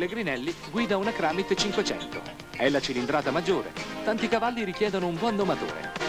Pellegrinelli guida una Kramit 500. È la cilindrata maggiore. Tanti cavalli richiedono un buon domatore.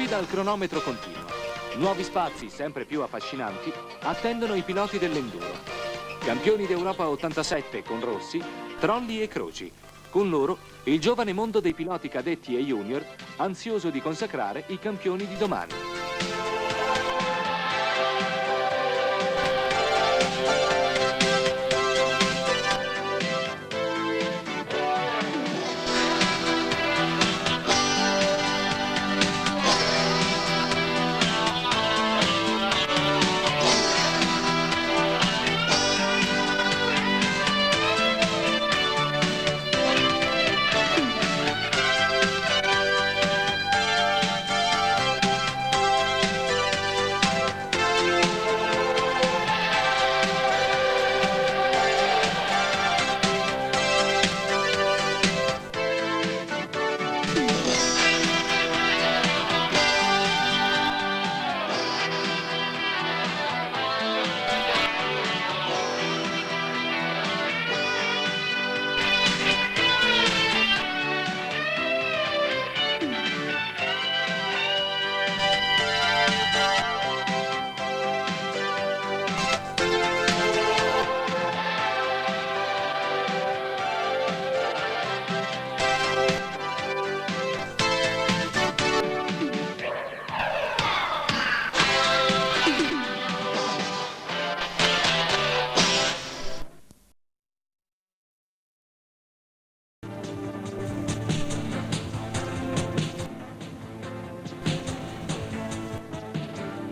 Al cronometro continua. Nuovi spazi, sempre più affascinanti, attendono i piloti dell'enduro. Campioni d'Europa 87 con Rossi, Trolli e Croci. Con loro il giovane mondo dei piloti cadetti e junior, ansioso di consacrare i campioni di domani.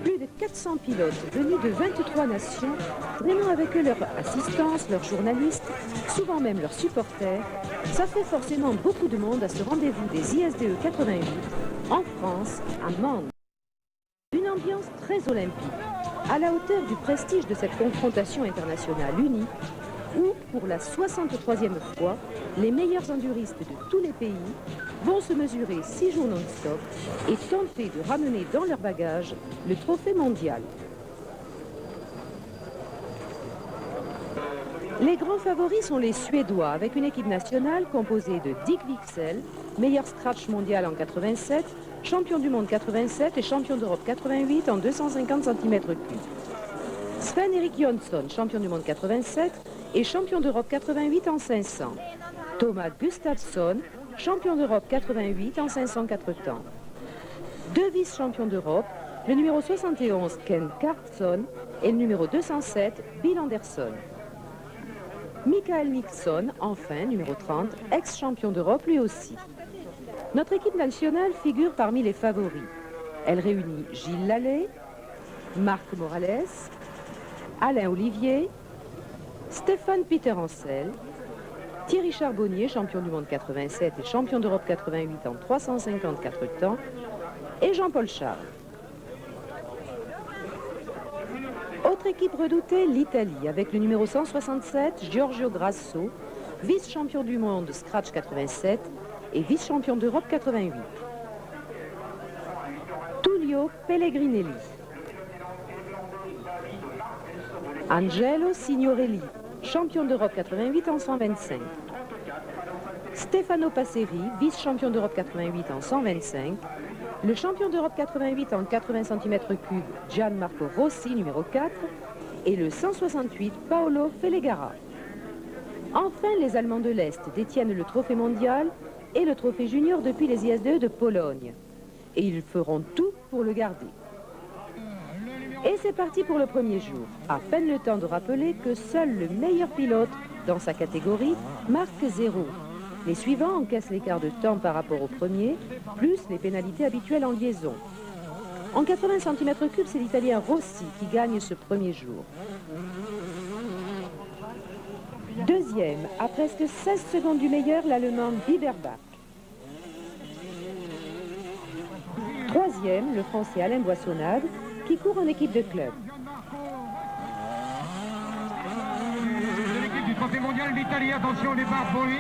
Plus de 400 pilotes venus de 23 nations, vraiment avec eux leur assistance, leurs journalistes, souvent même leurs supporters, ça fait forcément beaucoup de monde à ce rendez-vous des ISDE 88 en France, à Mende. Une ambiance très olympique, à la hauteur du prestige de cette confrontation internationale unie, où, pour la 63e fois, les meilleurs enduristes de tous les pays vont se mesurer 6 jours non-stop et tenter de ramener dans leur bagage le trophée mondial. Les grands favoris sont les Suédois, avec une équipe nationale composée de Dick Wixell, meilleur scratch mondial en 87, champion du monde 87 et champion d'Europe 88 en 250 cm3. Sven-Erik Jonsson, champion du monde 87 et champion d'Europe 88 en 500. Thomas Gustafsson, champion d'Europe 88 en 504 temps. Deux vice-champions d'Europe, le numéro 71 Ken Carlson et le numéro 207 Bill Anderson. Michael Nixon, enfin, numéro 30, ex-champion d'Europe lui aussi. Notre équipe nationale figure parmi les favoris. Elle réunit Gilles Lallet, Marc Morales, Alain Olivier, Stéphane Peter Ancel, Thierry Charbonnier, champion du monde 87 et champion d'Europe 88 en 354 temps, et Jean-Paul Charles. Autre équipe redoutée, l'Italie, avec le numéro 167, Giorgio Grasso, vice-champion du monde Scratch 87 et vice-champion d'Europe 88. Tullio Pellegrinelli. Angelo Signorelli, champion d'Europe 88 en 125. Stefano Passeri, vice-champion d'Europe 88 en 125. Le champion d'Europe 88 en 80 cm3, Gianmarco Rossi, numéro 4. Et le 168, Paolo Felegara. Enfin, les Allemands de l'Est détiennent le trophée mondial et le trophée junior depuis les ISDE de Pologne. Et ils feront tout pour le garder. Et c'est parti pour le premier jour. À peine le temps de rappeler que seul le meilleur pilote dans sa catégorie marque 0. Les suivants encaissent l'écart de temps par rapport au premier, plus les pénalités habituelles en liaison. En 80 cm3, c'est l'Italien Rossi qui gagne ce premier jour. Deuxième, à presque 16 secondes du meilleur, l'Allemand Biberbach. Troisième, le Français Alain Boissonnade, qui court en équipe de club. L'équipe du trophée mondial d'Italie, attention au départ pour lui.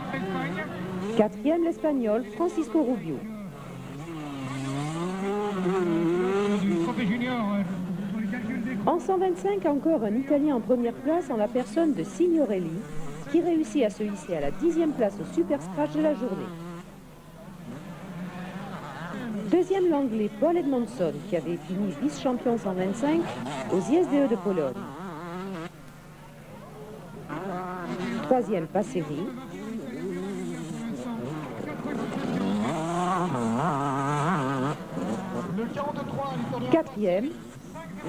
Quatrième, l'Espagnol Francisco Rubio. En 125, encore un Italien en première place en la personne de Signorelli, qui réussit à se hisser à la 10e place au Super Scratch de la journée. Deuxième, l'Anglais Paul Edmondson, qui avait fini vice-champion 125 aux ISDE de Pologne. Troisième, Passeri. Quatrième,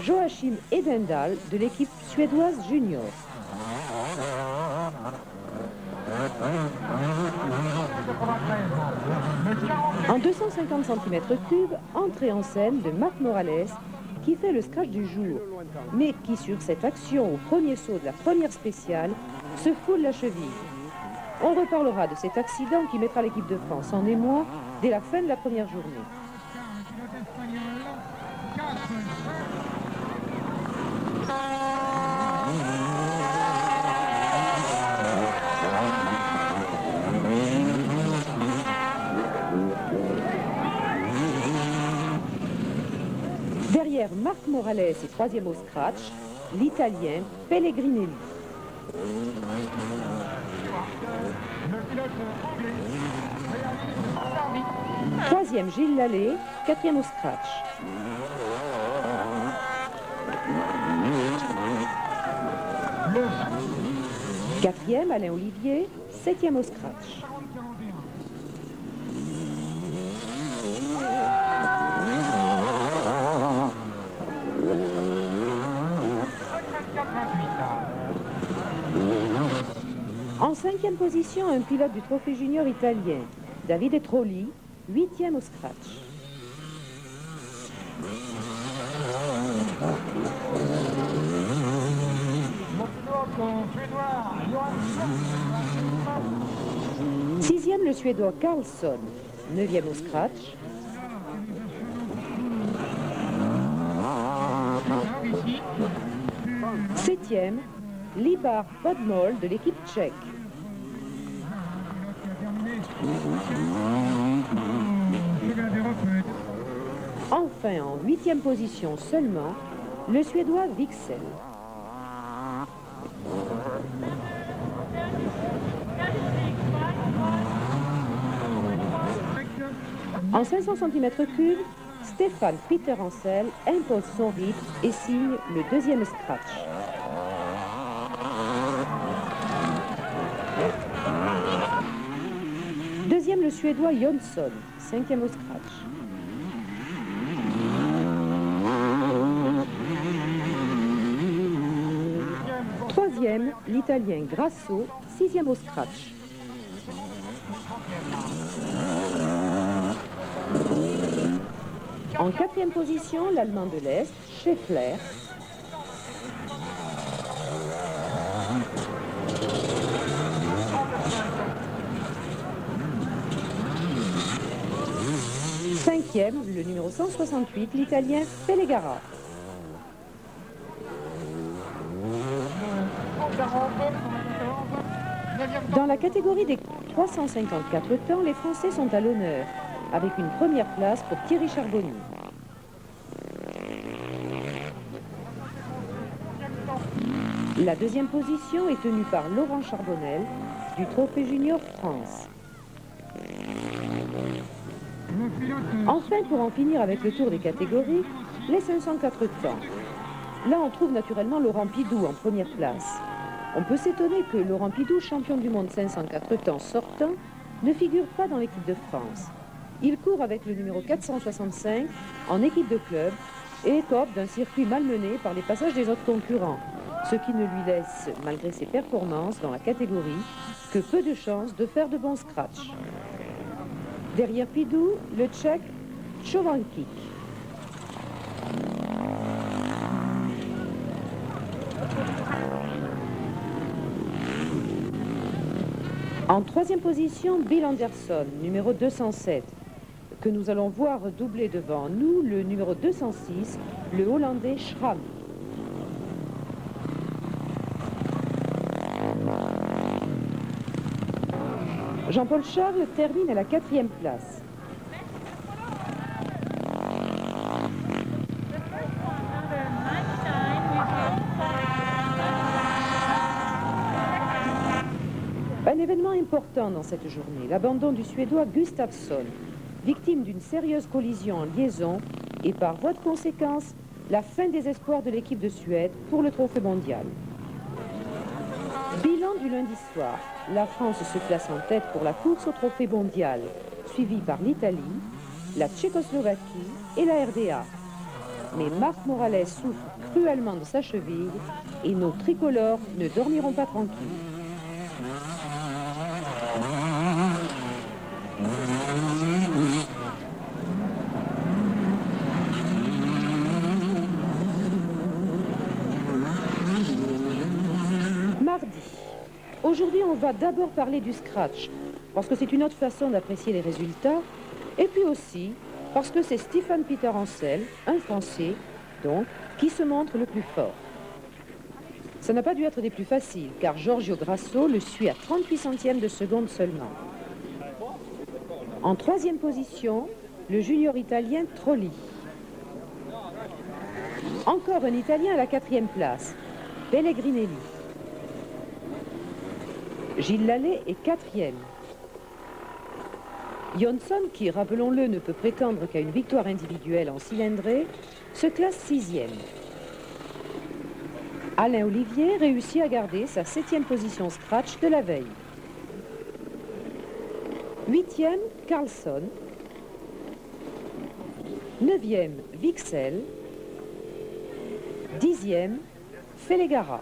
Joachim Edendal de l'équipe suédoise junior. En 250 cm3, entrée en scène de Marc Morales qui fait le scratch du jour, mais qui sur cette action au premier saut de la première spéciale se foule la cheville. On reparlera de cet accident qui mettra l'équipe de France en émoi dès la fin de la première journée. Derrière Marc Morales et troisième au scratch, l'Italien Pellegrinelli. Troisième Gilles Lallet, quatrième au scratch. Quatrième Alain Olivier, septième au scratch. En cinquième position, un pilote du trophée junior italien, Davide Trolli, huitième au scratch. Sixième, le Suédois Carlsson, neuvième au scratch. Septième, Libar Podmol de l'équipe tchèque. Enfin, en huitième position seulement, le Suédois Wicksell. En 500 cm3, Stéphane Peter Ansel impose son rythme et signe le deuxième scratch. Deuxième, le Suédois Jonsson, cinquième au scratch. Troisième, l'Italien Grasso, sixième au scratch. En quatrième position, l'Allemand de l'Est, Scheffler. Cinquième, le numéro 168, l'Italien Pellegara. Dans la catégorie des 354 temps, les Français sont à l'honneur, avec une première place pour Thierry Charbonnier. La deuxième position est tenue par Laurent Charbonnel du Trophée Junior France. Enfin, pour en finir avec le tour des catégories, les 504 temps. Là, on trouve naturellement Laurent Pidou en première place. On peut s'étonner que Laurent Pidou, champion du monde 504 temps sortant, ne figure pas dans l'équipe de France. Il court avec le numéro 465 en équipe de club et écope d'un circuit malmené par les passages des autres concurrents, ce qui ne lui laisse, malgré ses performances dans la catégorie, que peu de chances de faire de bons scratchs. Derrière Pidou, le Tchèque Chovankik. En troisième position, Bill Anderson, numéro 207, que nous allons voir doubler devant nous le numéro 206, le Hollandais Schramm. Jean-Paul Charles termine à la 4e place. Un événement important dans cette journée, l'abandon du Suédois Gustafsson, victime d'une sérieuse collision en liaison et par voie de conséquence, la fin des espoirs de l'équipe de Suède pour le trophée mondial. Bilan du lundi soir, la France se place en tête pour la course au trophée mondial, suivie par l'Italie, la Tchécoslovaquie et la RDA. Mais Marc Morales souffre cruellement de sa cheville et nos tricolores ne dormiront pas tranquilles. Mardi. Aujourd'hui, on va d'abord parler du scratch, parce que c'est une autre façon d'apprécier les résultats, et puis aussi parce que c'est Stéphane Peter Ancel, un Français, donc, qui se montre le plus fort. Ça n'a pas dû être des plus faciles, car Giorgio Grasso le suit à 38 centièmes de seconde seulement. En troisième position, le junior italien Trolli. Encore un Italien à la 4e place, Pellegrinelli. Gilles Lallet est 4e. Jonsson, qui, rappelons-le, ne peut prétendre qu'à une victoire individuelle en cylindrée, se classe 6e. Alain Olivier réussit à garder sa 7e position scratch de la veille. 8e, Carlsson. 9e, Wixel. 10e, Fellegara.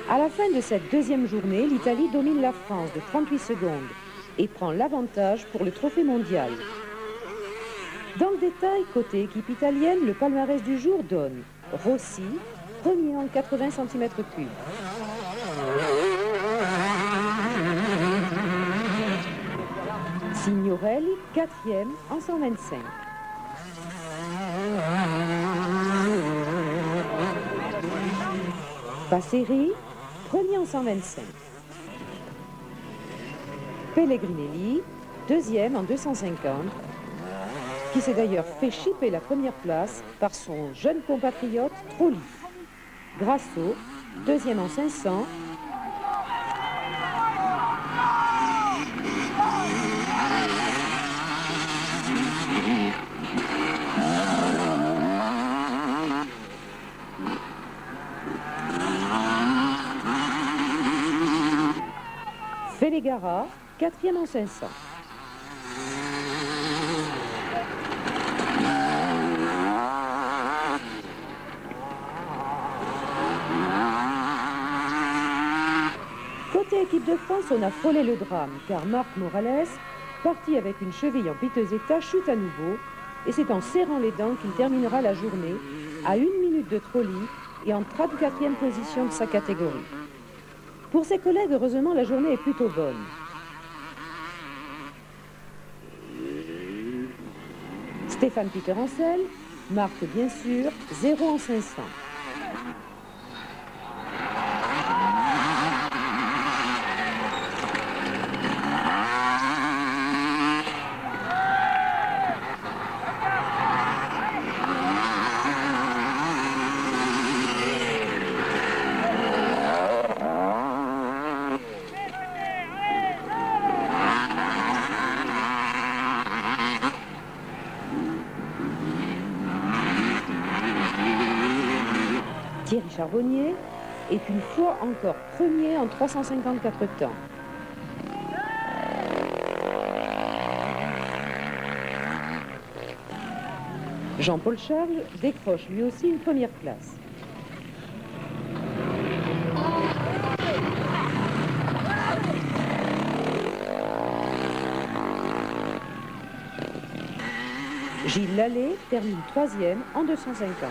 À la fin de cette deuxième journée, l'Italie domine la France de 38 secondes et prend l'avantage pour le trophée mondial. Dans le détail, côté équipe italienne, le palmarès du jour donne Rossi, premier en 80 cm3. Signorelli, 4e en 125. Passeri, premier en 125. Pellegrinelli, 2e en 250, qui s'est d'ailleurs fait chipper la première place par son jeune compatriote Trolli. Grasso, 2e en 500. Fellegara, 4e en 500. Côté équipe de France, on a frôlé le drame, car Marc Morales, parti avec une cheville en piteux état, chute à nouveau, et c'est en serrant les dents qu'il terminera la journée à 1 minute de Trolli et en 34e position de sa catégorie. Pour ses collègues, heureusement, la journée est plutôt bonne. Stéphane Peter Ancel marque bien sûr 0 en 500. Thierry Charbonnier est une fois encore premier en 354 temps. Jean-Paul Charles décroche lui aussi une première place. Gilles Lallet termine troisième en 250.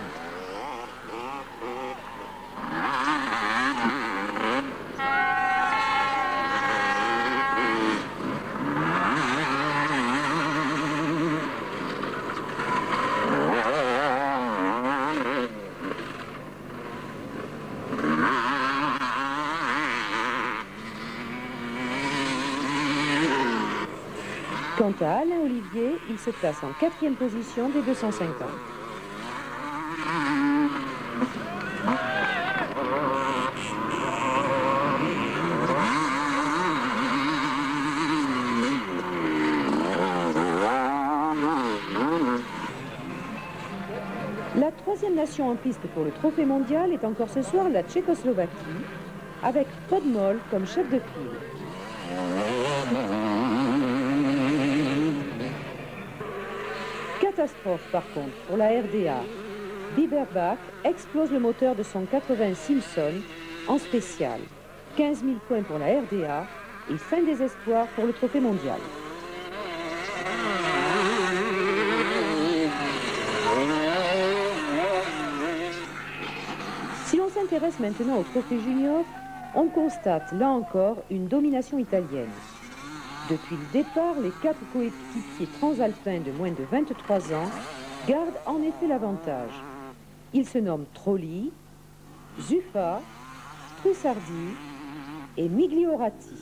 Quant à Alain Olivier, il se place en 4e position des 250. La 3e nation en piste pour le trophée mondial est encore ce soir la Tchécoslovaquie, avec Podmol comme chef de file. Catastrophe par contre pour la RDA. Biberbach explose le moteur de son 80 Simpson en spécial. 15 000 points pour la RDA et fin des espoirs pour le trophée mondial. Si l'on s'intéresse maintenant au trophée junior, on constate là encore une domination italienne. Depuis le départ, les 4 coéquipiers transalpins de moins de 23 ans gardent en effet l'avantage. Ils se nomment Trolli, Zuffa, Trussardi et Migliorati.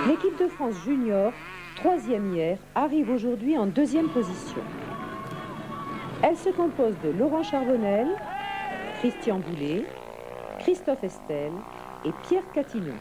L'équipe de France junior, 3e hier, arrive aujourd'hui en 2e position. Elle se compose de Laurent Charbonnel, Christian Boulet, Christophe Estel et Pierre Catineau.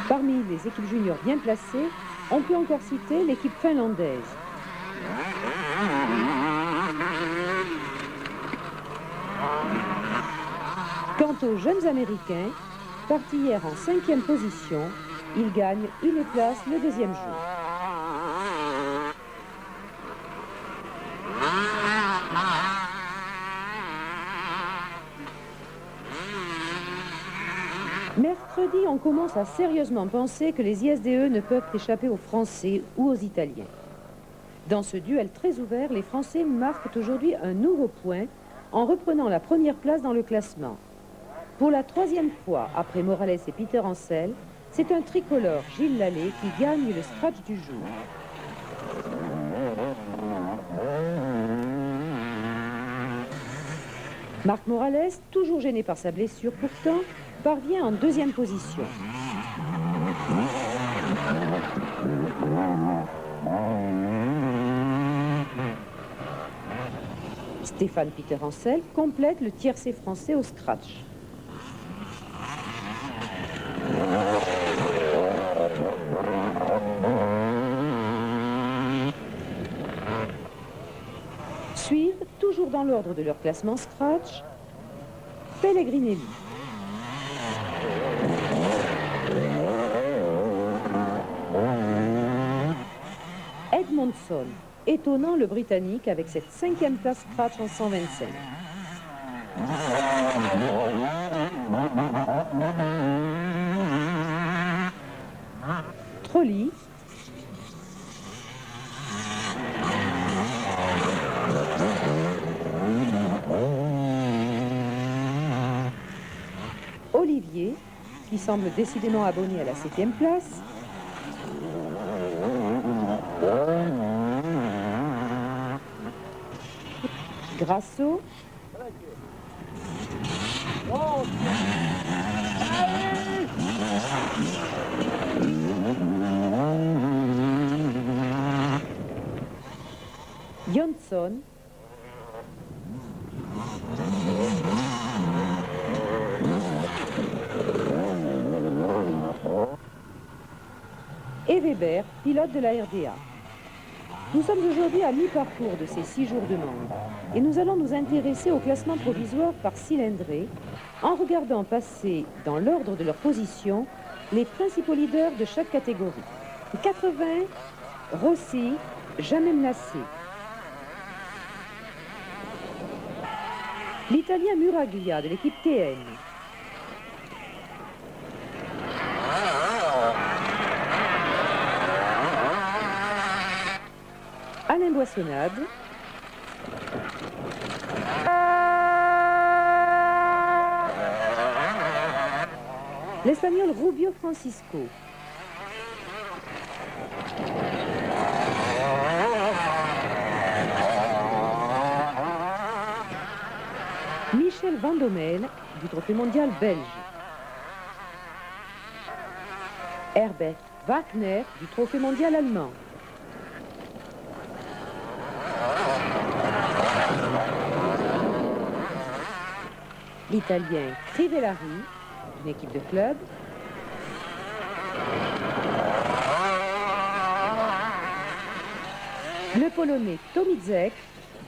Parmi les équipes juniors bien placées, on peut encore citer l'équipe finlandaise. Quant aux jeunes Américains, partis hier en 5e position, ils gagnent une place le 2e jour. Mercredi, on commence à sérieusement penser que les ISDE ne peuvent échapper aux Français ou aux Italiens. Dans ce duel très ouvert, les Français marquent aujourd'hui un nouveau point en reprenant la première place dans le classement. Pour la 3e fois, après Morales et Peter Ancel, c'est un tricolore, Gilles Lallet, qui gagne le scratch du jour. Marc Morales, toujours gêné par sa blessure pourtant, parvient en 2e position. Stéphane Peter Ancel complète le tiercé français au scratch. Suivent, toujours dans l'ordre de leur classement scratch, Pellegrinelli, Edmondson, étonnant le Britannique avec cette 5e place scratch en 125. Trolli. Olivier, qui semble décidément abonné à la 7e place. Grasso. Johnson. Et Weber, pilote de la RDA. Nous sommes aujourd'hui à mi-parcours de ces 6 jours de Mende et nous allons nous intéresser au classement provisoire par cylindrée en regardant passer dans l'ordre de leur position les principaux leaders de chaque catégorie. 80, Rossi, jamais menacé. L'Italien Muraglia de l'équipe TN. Alain Boissonnade. L'Espagnol Rubio Francisco. Michel Vandomel du Trophée mondial belge. Herbert Wagner du Trophée mondial allemand. L'Italien Crivellari, d'une équipe de club. Le Polonais Tomizek,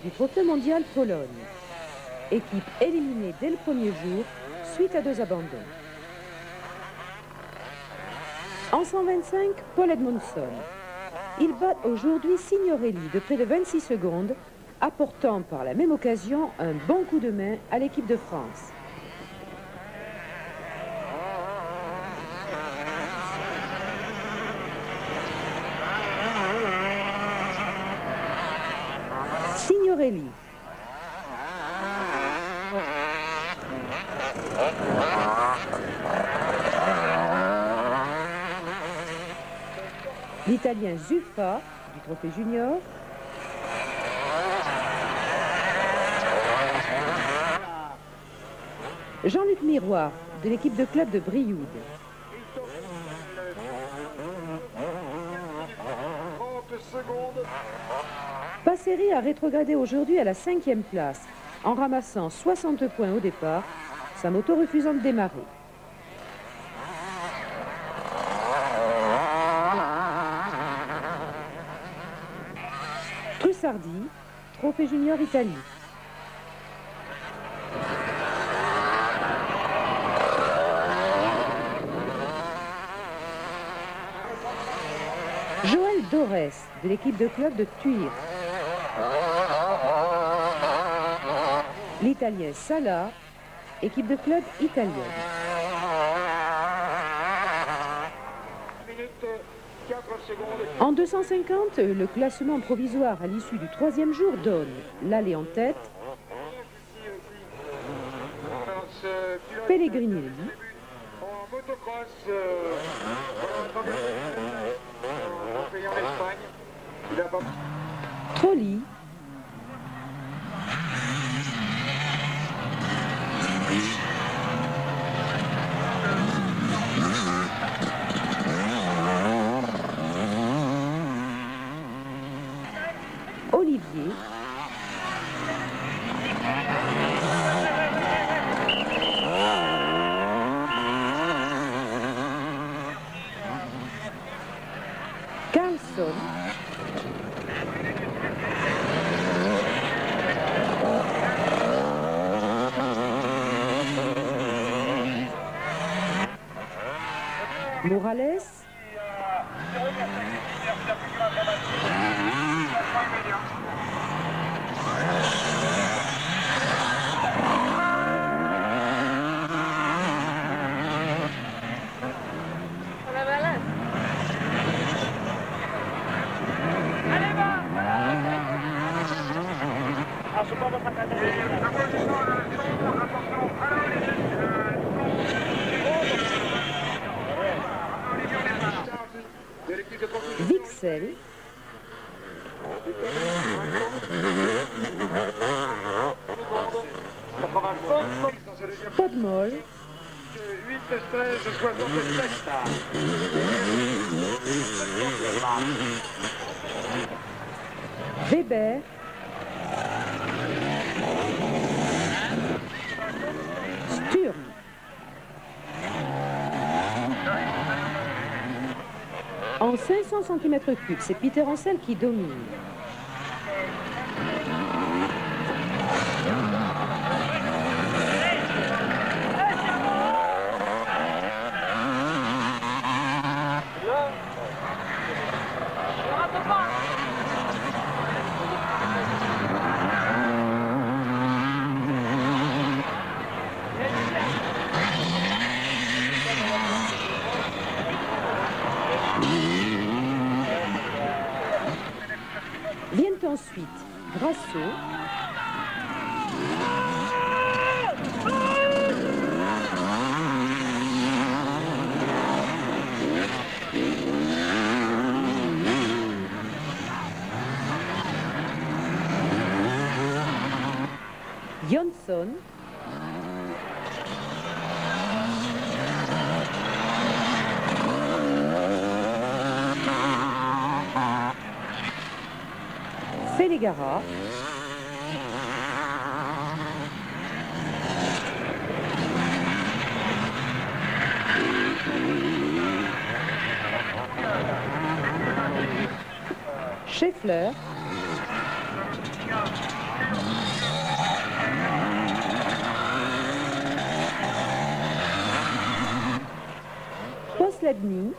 du Trophée mondial Pologne. Équipe éliminée dès le premier jour, suite à 2 abandons. En 125, Paul Edmondson. Il bat aujourd'hui Signorelli de près de 26 secondes, apportant par la même occasion un bon coup de main à l'équipe de France. Signorelli. L'Italien Zuffa du Trophée junior. Jean-Luc Miroir de l'équipe de club de Brioude. Passeri a rétrogradé aujourd'hui à la 5e place en ramassant 60 points au départ, sa moto refusant de démarrer. Trussardi, Trophée junior Italie. Joël Dorès de l'équipe de club de Thuir. L'Italien Sala, équipe de club italienne. En 250, le classement provisoire à l'issue du 3e jour donne Lalé en tête, Pellegrini, Trolli, Olivier, Carlson, Morales, Vixel, Podmol, 8-13-67. Weber, Sturm, en 500 cm3, c'est Peter Ancel qui domine. Viennent ensuite Grasso, Johnson, Feligara, Scheffler, Posledny,